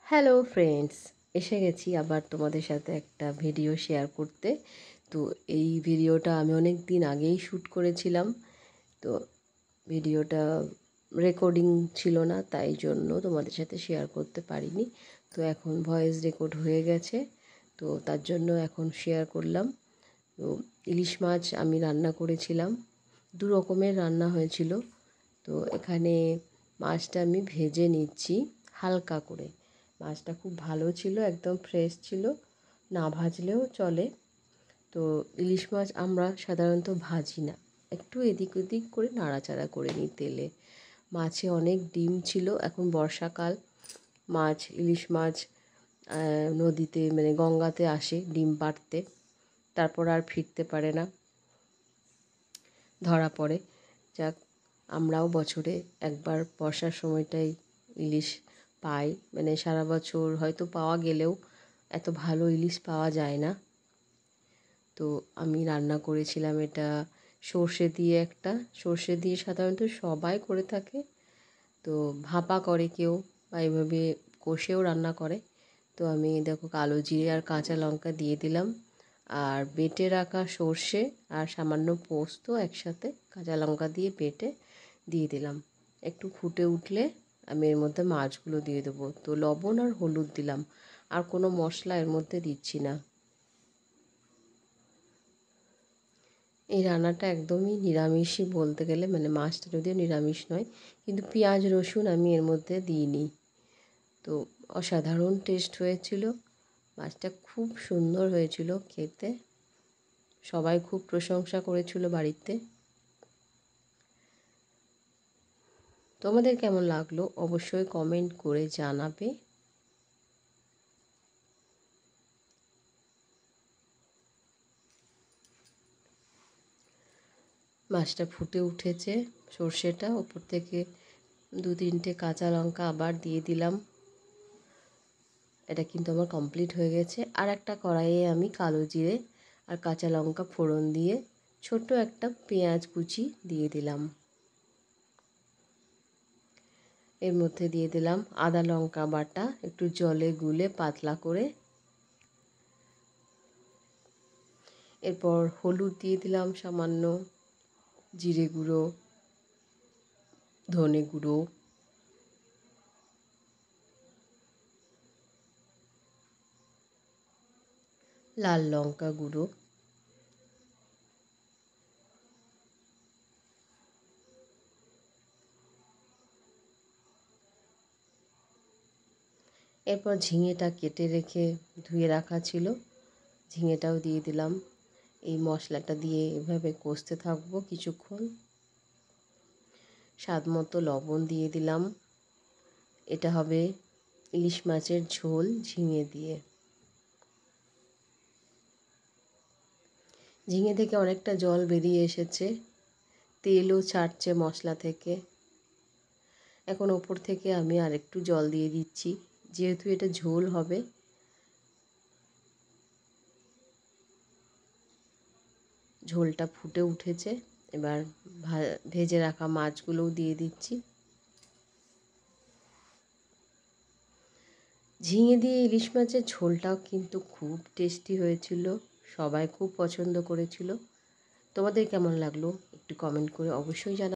Hello friends, এসে গেছি আবার তোমাদের সাথে একটা ভিডিও শেয়ার করতে। তো এই ভিডিওটা আমি অনেক দিন আগেই শ্যুট করেছিলাম। তো ভিডিওটা রেকর্ডিং ছিল না, তাই জন্য তোমাদের সাথে শেয়ার করতে পারিনি। তো এখন ভয়েস রেকর্ড হয়ে গেছে, তো তার জন্য এখন শেয়ার করলাম। তো ইলিশ মাছ আমি রান্না করেছিলাম, দু রকমের রান্না হয়েছিল। তো এখানে মাছটা আমি ভেজে নিচ্ছি হালকা করে। মাছটা খুব ভালো ছিল, একদম ফ্রেশ ছিল, না ভাজলেও চলে। তো ইলিশ মাছ আমরা সাধারণত ভাজি না, একটু এদিক ওদিক করে নাড়াচাড়া করে নিই তেলে। মাছে অনেক ডিম ছিল, এখন বর্ষাকাল, মাছ ইলিশ মাছ নদীতে মানে গঙ্গাতে আসে ডিম পাড়তে, তারপর আর ফিরতে পারে না, ধরা পড়ে। যাক, আমরাও বছরে একবার বর্ষার সময়টাই ইলিশ পাই, মানে সারা বছর হয়তো পাওয়া গেলেও এত ভালো ইলিশ পাওয়া যায় না। তো আমি রান্না করেছিলাম এটা সর্ষে দিয়ে, সর্ষে দিয়ে সাধারণত সবাই করে থাকে। তো ভাপা করে কেউ, বা এভাবে কষেও রান্না করে। তো আমি দেখো কালো জিরে আর কাঁচা লঙ্কা দিয়ে দিলাম, আর বেটে রাখা সর্ষে আর সামান্য পোস্ত একসাথে কাঁচা লঙ্কা দিয়ে বেটে দিয়ে দিলাম। একটু ফুটে উঠলে আমি এর মধ্যে মাছগুলো দিয়ে দেবো। তো লবণ আর হলুদ দিলাম, আর কোনো মশলা এর মধ্যে দিচ্ছি না। এই রান্নাটা একদমই নিরামিষই বলতে গেলে, মানে মাছটা যদিও নিরামিষ নয়, কিন্তু পেঁয়াজ রসুন আমি এর মধ্যে দিইনি। তো অসাধারণ টেস্ট হয়েছিল, মাছটা খুব সুন্দর হয়েছিল খেতে, সবাই খুব প্রশংসা করেছিল বাড়িতে। তোমাদের কেমন লাগলো অবশ্যই কমেন্ট করে জানাবে। মাছটা ফুটে উঠেছে, সর্ষেটা ওপর থেকে 2-3টে কাঁচা লঙ্কা আবার দিয়ে দিলাম। এটা কিন্তু আমার কমপ্লিট হয়ে গেছে। আর একটা কড়াইয়ে আমি কালো জিরে আর কাঁচা লঙ্কা ফোড়ন দিয়ে ছোট একটা পেঁয়াজ কুচি দিয়ে দিলাম। এর মধ্যে দিয়ে দিলাম আদা লঙ্কা বাটা, একটু জলে গুলে পাতলা করে। এরপর হলুদ দিয়ে দিলাম সামান্য, জিরে গুঁড়ো, ধনে গুঁড়ো, লাল লঙ্কা গুঁড়ো, এরপর ঝিঙেটা কেটে রেখে ধুয়ে রাখা ছিল, ঝিঙেটাও দিয়ে দিলাম। এই মশলাটা দিয়ে এভাবে কষতে থাকবো কিছুক্ষণ। স্বাদ মতো লবণ দিয়ে দিলাম। এটা হবে ইলিশ মাছের ঝোল ঝিঙে দিয়ে। ঝিঙে থেকে অনেকটা জল বেরিয়ে এসেছে, তেলও ছাড়ছে মশলা থেকে। এখন ওপর থেকে আমি আরেকটু জল দিয়ে দিচ্ছি, যেহেতু এটা ঝোল হবে। ঝোলটা ফুটে উঠেছে, এবার ভেজে রাখা মাছগুলোও দিয়ে দিচ্ছি। ঝিঙে দিয়ে ইলিশ মাছের ঝোলটাও কিন্তু খুব টেস্টি হয়েছিল, সবাই খুব পছন্দ করেছিল। তোমাদের কেমন লাগলো একটু কমেন্ট করে অবশ্যই জানাবে।